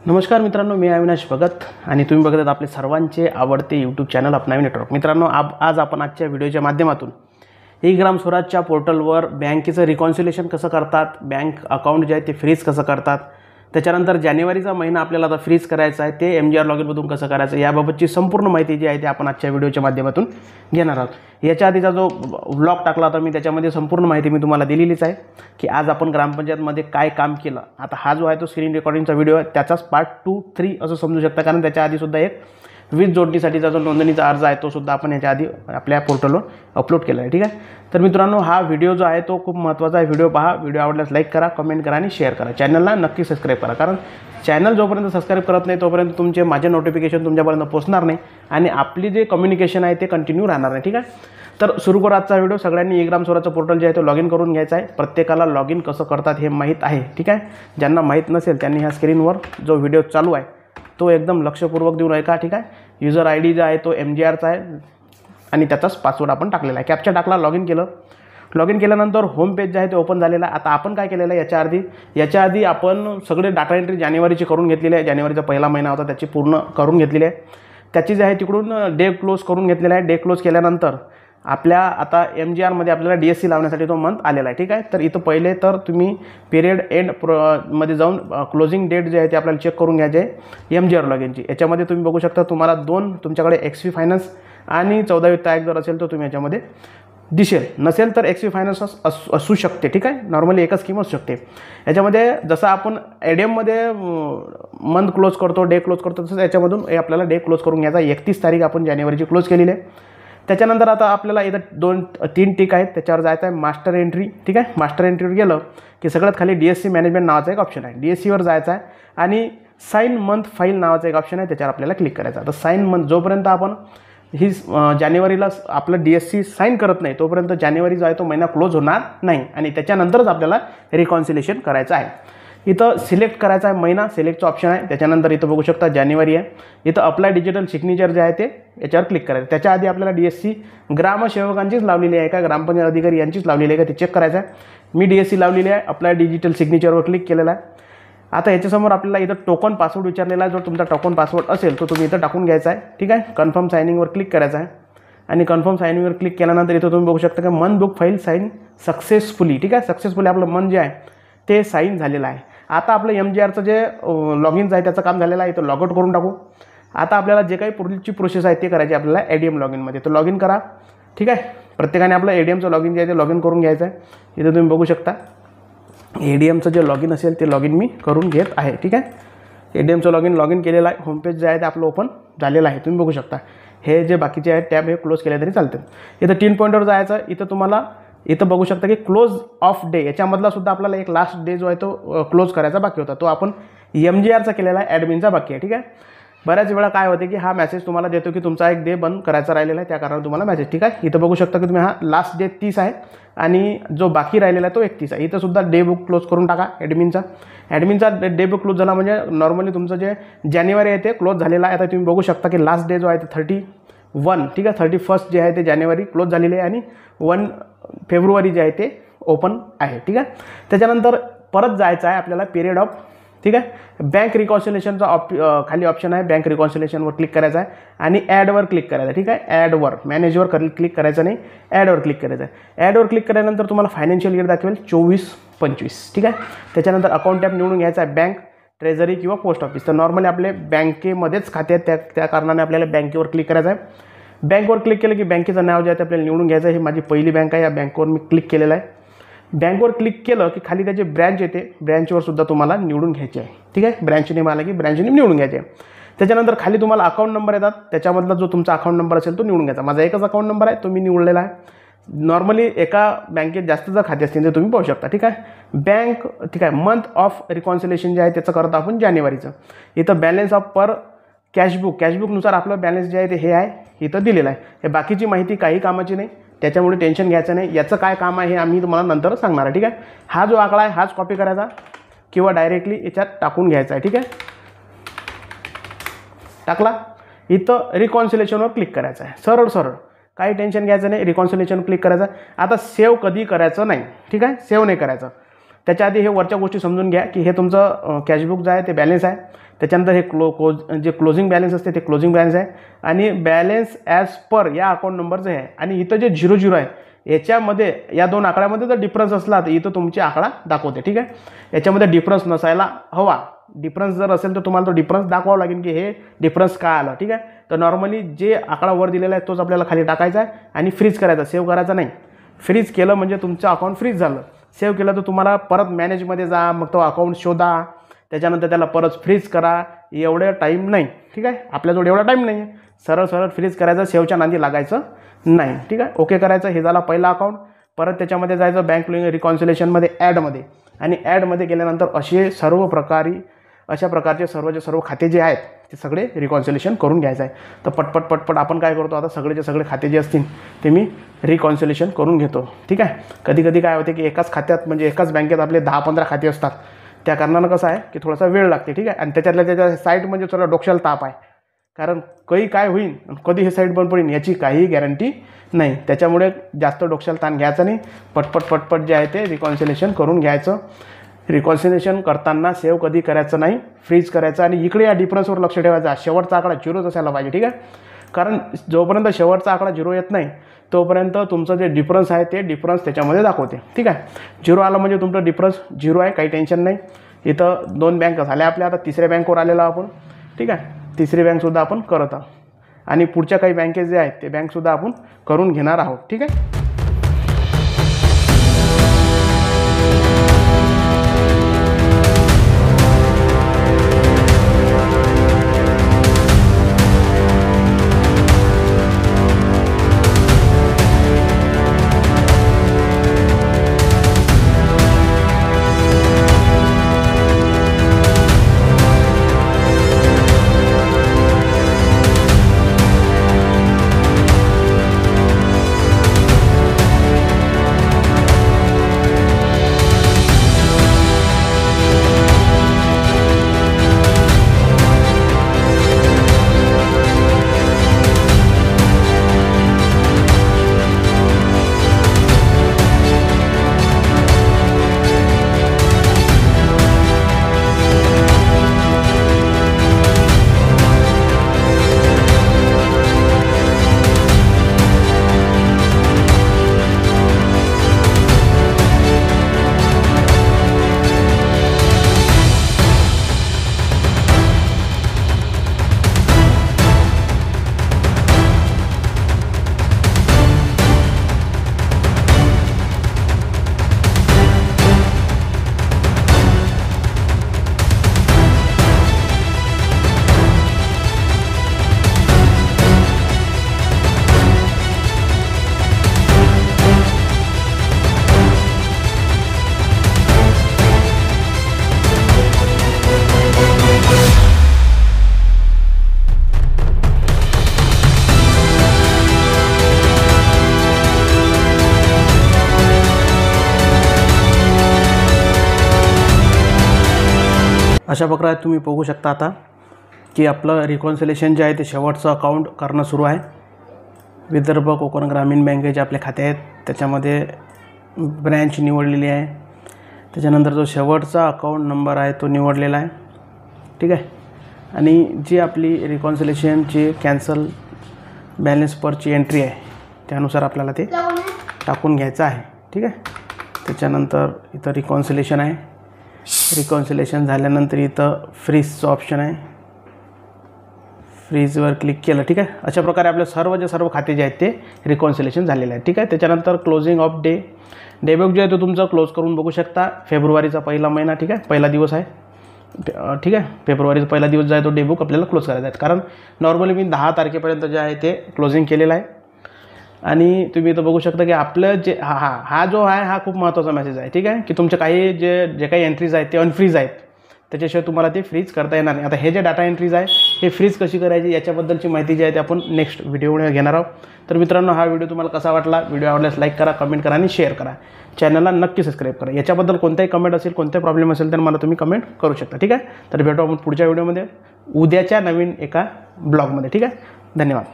नमस्कार मित्रांनो, मी अविनाश भगत आणि तुम्ही बघत आहात आपले सर्वांचे आवडते यूट्यूब चॅनल अपनावी नेटवर्क। मित्रांनो, आज आपण आजच्या व्हिडिओच्या माध्यमातून ई ग्राम स्वराजच्या पोर्टलवर बँकेचं रिकॉन्सिलेशन कसं करतात, बँक अकाउंट जे आहे ते फ्रीज कसं करतात, त्याच्यानंतर जानेवारीचा महिना आपल्याला आता फ्रीज करायचा आहे ते MGR लॉगिनमधून कसं करायचं याबाबतची संपूर्ण माहिती जी आहे ते आपण आजच्या व्हिडिओच्या माध्यमातून घेणार आहोत। याच्या आधीचा जो व्लॉग टाकला होता मी त्याच्यामध्ये संपूर्ण माहिती मी तुम्हाला दिलेलीच आहे की आज आपण ग्रामपंचायतमध्ये काय काम केलं। आता हा जो आहे तो स्क्रीन रेकॉर्डिंगचा व्हिडिओ आहे, त्याचाच पार्ट 2, 3 असं समजू शकता, कारण त्याच्या आधीसुद्धा एक वीज जोडणीसाठीचा जो नोंदणीचा अर्ज आहे तो सुद्धा आपण याच्या आधी आपल्या पोर्टलवर अपलोड केला आहे। ठीक आहे, तर मित्रांनो हा व्हिडिओ जो आहे तो खूप महत्त्वाचा आहे। व्हिडिओ पहा, व्हिडिओ आवडल्यास लाईक करा, कमेंट करा आणि शेअर करा। चॅनलला नक्की सबस्क्राईब करा, कारण चॅनल जोपर्यंत सबस्क्राईब करत नाही तोपर्यंत तुमचे माझे नोटिफिकेशन तुमच्यापर्यंत पोहोचणार नाही आणि आपली जे कम्युनिकेशन आहे ते कंटिन्यू राहणार नाही। ठीक आहे, तर सुरू करू आजचा व्हिडिओ। सगळ्यांनी ई ग्राम स्वराजचं पोर्टल जे आहे तो लॉग इन करून घ्यायचं आहे। प्रत्येकाला लॉग इन कसं करतात हे माहीत आहे। ठीक आहे, ज्यांना माहीत नसेल त्यांनी ह्या स्क्रीनवर जो व्हिडिओ चालू आहे तो एकदम लक्षपूर्वक देऊन ऐका। ठीक आहे, यूजर ID जो आहे तो MGRचा आहे आणि त्याचाच पासवर्ड आपण टाकलेला आहे। कॅप्चा टाकला, लॉग इन केलं। लॉग इन केल्यानंतर होम पेज जे आहे ते ओपन झालेलं आहे। आता आपण काय केलेलं आहे, याच्या आधी आपण सगळे डाटा एंट्री जानेवारीची करून घेतलेली आहे। जानेवारीचा पहिला महिना होता त्याची पूर्ण करून घेतलेली आहे। त्याची जे आहे तिकडून डे क्लोज करून घेतलेला आहे। डे क्लोज केल्यानंतर आपल्या आता MGRमध्ये आपल्याला DSC लावण्यासाठी तो मंथ आलेला आहे। ठीक आहे, तर इथं पहिले तर तुम्ही पिरियड एंड मध्ये जाऊन क्लोजिंग डेट जे आहे ते आपल्याला चेक करून घ्यायचे आहे MGR लॉगिनची। याच्यामध्ये तुम्ही बघू शकता तुम्हाला दोन तुमच्याकडे XP फायनान्स आणि 14 तारीख जर असेल तर तुम्ही याच्यामध्ये दिसेल, नसेल तर XP फायनान्स असू शकते। ठीक आहे, नॉर्मली एकच स्कीम असू शकते। याच्यामध्ये जसं आपण ADMमध्ये मंथ क्लोज करतो, डे क्लोज करतो, तसंच याच्यामधून आपल्याला डे क्लोज करून घ्यायचा। 31 तारीख आपण जानेवारीची क्लोज केलेली आहे। त्याच्यानंतर आता आपल्याला इथं 2-3 टिक आहेत, त्याच्यावर जायचं आहे मास्टर एंट्री। ठीक आहे, मास्टर एंट्रीवर गेलं की सगळ्यात खाली DSC मॅनेजमेंट नावाचा एक ऑप्शन आहे, DSCवर जायचं आहे आणि साइन मंथ फाईल नावाचा एक ऑप्शन आहे, त्याच्यावर आपल्याला क्लिक करायचं आहे। तर साइन मंथ जोपर्यंत आपण ही जानेवारीला आपलं DSC साइन करत नाही तोपर्यंत जानेवारी जो आहे तो महिना क्लोज होणार नाही आणि त्याच्यानंतरच आपल्याला रिकॉन्सिलेशन करायचं आहे। इथं सिलेक्ट करायचा आहे महिना, सिलेक्टचं ऑप्शन आहे। त्याच्यानंतर इथं बघू शकता जानेवारी आहे, इथं अप्लाय डिजिटल सिग्नेचर जे आहे ते याच्यावर क्लिक करायचं। त्याच्या आधी आपल्याला DSC ग्रामसेवकांचीच लावलेली आहे का, ग्रामपंचायत अधिकारी यांचीच लावलेली आहे का ते चेक करायचं आहे। मी DSC लावलेली आहे, अप्लाय डिजिटल सिग्नेचरवर क्लिक केलेला आहे। आता याच्यासमोर आपल्याला इथं टोकन पासवर्ड विचारलेला आहे, जो तुमचा टोकन पासवर्ड असेल तो तुम्ही इथं टाकून घ्यायचा आहे। ठीक आहे, कन्फर्म सायनिंगवर क्लिक करायचं आहे आणि कन्फर्म सायनिंगवर क्लिक केल्यानंतर इथं तुम्ही बघू शकता की मन बुक फाईल साईन सक्सेसफुली। ठीक आहे, सक्सेसफुली आपलं मन जे आहे ते साईन झालेलं आहे। आता आपलं MGRचं जे लॉगिनचं आहे त्याचं काम झालेलं आहे, इथं लॉगआउट करून टाकू। आता आपल्याला जे काही पुढची प्रोसेस आहे ते करायची आपल्याला ADM लॉगिनमध्ये, तर लॉगिन करा। ठीक आहे, प्रत्येकाने आपलं ADMचं लॉगिन जे आहे ते लॉगिन करून घ्यायचं आहे। इथं तुम्ही बघू शकता ADMचं जे लॉगिन असेल ते लॉगिन मी करून घेत आहे। ठीक आहे, ADMचं लॉगिन केलेलं आहे। होमपेज जे आहे ते आपलं ओपन झालेलं आहे, तुम्ही बघू शकता। हे जे बाकीचे आहेत टॅब हे क्लोज केले तरी चालते। इथं 3 पॉईंटवर जायचं, इथं तुम्हाला इथं बघू शकता की क्लोज ऑफ डे, याच्यामधला सुद्धा आपल्याला एक लास्ट डे जो आहे तो क्लोज करायचा बाकी होता, तो आपण MGRचा केलेला आहे, ॲडमिनचा बाकी आहे। ठीक आहे, बऱ्याच वेळा काय होते की हा मेसेज तुम्हाला देतो की तुमचा एक डे बंद करायचा राहिलेला आहे, त्या कारणाने तुम्हाला मेसेज। ठीक आहे, इथं बघू शकता की तुम्ही हा लास्ट डे 30 आहे आणि जो बाकी राहिलेला आहे तो 31 आहे। इथं सुद्धा डे बुक क्लोज करून टाका ॲडमिनचा डे बुक क्लोज झाला म्हणजे नॉर्मली तुमचं जे जानेवारी आहे ते क्लोज झालेलं आहे। आता तुम्ही बघू शकता की लास्ट डे जो आहे ते 31, ठीक आहे, 31 जे आहे ते जानेवारी क्लोज झालेली आहे आणि 1 फेब्रुवारी जे आहे ते ओपन आहे। ठीक आहे, त्याच्यानंतर परत जायचं आहे आपल्याला पिरियड ऑफ। ठीक आहे, बँक रिकॉन्सिलेशनचा खाली ऑप्शन आहे, बँक रिकॉन्सिलेशनवर क्लिक करायचं आहे आणि ॲडवर क्लिक करायचं आहे। ठीक आहे, ॲडवर, मॅनेजवर क्लिक करायचं नाही, ॲडवर क्लिक करायचं आहे। ॲडवर क्लिक केल्यानंतर तुम्हाला फायनान्शियल इयर दाखवेल 24-25। ठीक आहे, त्याच्यानंतर अकाउंट टॅब निवडून घ्यायचा आहे, बँक, ट्रेझरी किंवा पोस्ट ऑफिस। तर नॉर्मली आपले बँकेमध्येच खाते आहेत, त्या कारणाने आपल्याला बँकेवर क्लिक करायचं आहे। बँकवर क्लिक केलं की बँकेचं नाव जे आहे ते आपल्याला निवडून घ्यायचं आहे। ही माझी पहिली बँक आहे, या बँकवर मी क्लिक केलेलं आहे। बँकवर क्लिक केलं की खाली त्याचे ब्रँच येते, ब्रँचवर सुद्धा तुम्हाला निवडून घ्यायचे आहे। ठीक आहे, ब्रँच नेम आला की ब्रँच नेम निवडून घ्यायचे आहे। त्याच्यानंतर खाली तुम्हाला अकाउंट नंबर येतात, त्याच्यामधला जो तुमचा अकाउंट नंबर असेल तो निवडून घ्यायचा। माझा एकच अकाउंट नंबर आहे, तो मी निवडलेला आहे। नॉर्मली एका बँकेत जास्त जर खाते असतील तर तुम्ही पाहू शकता। ठीक आहे, बँक, ठीक आहे, मंथ ऑफ रिकॉन्सिलेशन जे आहे त्याचं करतो आपण जानेवारीचं। इथं बॅलन्स ऑफ पर कॅशबुकनुसार आपलं बॅलन्स जे आहे ते हे आहे, इथं दिलेलं आहे। हे बाकीची माहिती काही कामाची नाही, त्याच्यामुळे टेन्शन घ्यायचं नाही। याचं काय काम आहे हे आम्ही तुम्हाला नंतर सांगणार आहे। ठीक आहे, हा जो आकडा आहे हाच कॉपी करायचा किंवा डायरेक्टली याच्यात टाकून घ्यायचा आहे। ठीक आहे, टाकला, इथं रिकॉन्सिलेशनवर क्लिक करायचं आहे, सरळ काही टेन्शन घ्यायचं नाही, रिकॉन्सिलेशन क्लिक करायचं। आता सेव्ह कधी करायचं नाही। ठीक आहे, सेव्ह नाही करायचं। त्याच्या आधी हे वरच्या गोष्टी समजून घ्या की हे तुमचं कॅशबुक जे आहे ते बॅलन्स आहे, त्याच्यानंतर हे जे क्लोजिंग बॅलन्स असते ते क्लोजिंग बॅलन्स आहे आणि बॅलन्स ॲज पर या अकाउंट नंबरचं आहे. आणि इथं जे 00 आहे याच्यामध्ये या दोन आकड्यामध्ये जर डिफरन्स असला तर इथं तुमची आकडा दाखवते. ठीक आहे, याच्यामध्ये डिफरन्स नसायला हवा. डिफरन्स जर असेल तर तुम्हाला तो डिफरन्स दाखवावा लागेल की हे डिफरन्स काय आला. ठीक आहे, तर नॉर्मली जे आकडा वर दिलेला आहे तोच आपल्याला खाली टाकायचा आहे आणि फ्रीज करायचा, सेव्ह करायचा नाही. फ्रीज केलं म्हणजे तुमचं अकाउंट फ्रीज झालं. सेव्ह केलं तर तुम्हाला परत मॅनेजमध्ये जा, मग तो अकाउंट शोधा, त्याच्यानंतर त्याला परत फ्रीज करा. एवढं टाईम नाही. ठीक आहे, आपल्याजवळ एवढा टाईम नाही आहे. सरळ सरळ फ्रीज करायचं, सेव्हच्या नांदी लागायचं नाही. ठीक आहे, ओके करायचं. हे झाला पहिला अकाउंट. परत त्याच्यामध्ये जायचं बँक रिकॉन्सिलेशनमध्ये ॲडमध्ये, आणि ॲडमध्ये गेल्यानंतर अशा प्रकारचे सर्व खाते जे आहेत ते सगळे रिकॉन्सिलेशन करून घ्यायचं आहे. तर पटपट आपण काय करतो आता, सगळेचे सगळे खाते जे असतील ते मी रिकॉन्सिलेशन करून घेतो. ठीक आहे, कधी काय होते की एकाच खात्यात म्हणजे एकाच बँकेत आपले 10-15 खाते असतात. त्या कारणानं कसं आहे की थोडासा वेळ लागते. ठीक आहे, आणि त्याच्या साईट म्हणजे थोडा डोक्याला ताप आहे, कारण काय होईल, कधी हे साईट बंद पडेल याची काही गॅरंटी नाही. त्याच्यामुळे जास्त डोक्याला ताण घ्यायचा नाही. पटपट जे आहे ते रिकॉन्सिलेशन करून घ्यायचं. रिकॉन्सिलेशन करताना सेव्ह कधी करायचं नाही, फ्रीज करायचं. आणि इकडे या डिफरन्सवर लक्ष ठेवायचं. शेवटचा आकडा 0च असायला पाहिजे. ठीक आहे, कारण जोपर्यंत शेवटचा आकडा 0 येत नाही तोपर्यंत तुमचं जे डिफरन्स आहे ते डिफरन्स त्याच्यामध्ये दाखवते. ठीक आहे, 0 आलं म्हणजे तुमचं डिफरन्स 0 आहे, काही टेन्शन नाही. इथं 2 बँक झाल्या आपल्या, आता तिसऱ्या बँकवर आलेलो आपण. ठीक आहे, तिसरी बँकसुद्धा आपण करत आहोत आणि पुढच्या काही बँकेज जे आहेत ते बँकसुद्धा आपण करून घेणार आहोत. ठीक आहे, अशा प्रकारे तुम्ही बघू शकता आता की आपलं रिकॉन्सिलेशन जे आहे ते शेवटचं अकाउंट करणं सुरू आहे. विदर्भ कोकण ग्रामीण बँकेचे आपले खाते आहेत, त्याच्यामध्ये ब्रँच निवडलेली आहे. त्याच्यानंतर जो शेवटचा अकाउंट नंबर आहे तो निवडलेला आहे. ठीक आहे, आणि जी आपली रिकॉन्सिलेशनची कॅन्सल बॅलन्स परची एंट्री आहे त्यानुसार आपल्याला ते टाकून घ्यायचं आहे. ठीक आहे, त्याच्यानंतर इथं रिकॉन्सिलेशन आहे. रिकॉन्सिलेशन झाल्यानंतर इथं फ्रीजचं ऑप्शन आहे, फ्रीजवर क्लिक केलं. ठीक आहे, अशा प्रकारे आपले सर्व खाते जे आहेत ते रिकॉन्सिलेशन झालेले आहे. ठीक आहे, त्याच्यानंतर क्लोजिंग ऑफ डे बुक जो आहे तो तुमचं क्लोज करून बघू शकता. फेब्रुवारीचा पहिला महिना, ठीक आहे, पहिला दिवस आहे. ठीक आहे, फेब्रुवारीचा पहिला दिवस जो आहे तो डे बुक आपल्याला क्लोज करायचा आहे, कारण नॉर्मली मी 10 तारखेपर्यंत जे आहे ते क्लोजिंग केलेलं आहे. आणि तुम्ही इथं बघू शकता की आपलं जे हा जो आहे हा खूप महत्त्वाचा मेसेज आहे. ठीक आहे, की तुमचे काही जे काही एंट्रीज आहेत ते अनफ्रीज आहेत, त्याच्याशिवाय तुम्हाला ते फ्रीज करता येणार नाही. आता हे जे डाटा एंट्रीज आहे हे फ्रीज कशी करायची याच्याबद्दलची माहिती जी आहे ते आपण नेक्स्ट व्हिडिओमध्ये घेणार आहोत. तर मित्रांनो, हा व्हिडिओ तुम्हाला कसा वाटला? व्हिडिओ आवडल्यास लाईक करा, कमेंट करा आणि शेअर करा. चॅनलला नक्की सबस्क्राईब करा. याच्याबद्दल कोणताही कमेंट असेल, कोणते प्रॉब्लेम असेल तर मला तुम्ही कमेंट करू शकता. ठीक आहे, तर भेटू आपण पुढच्या व्हिडिओमध्ये उद्याच्या नवीन एका ब्लॉगमध्ये. ठीक आहे, धन्यवाद.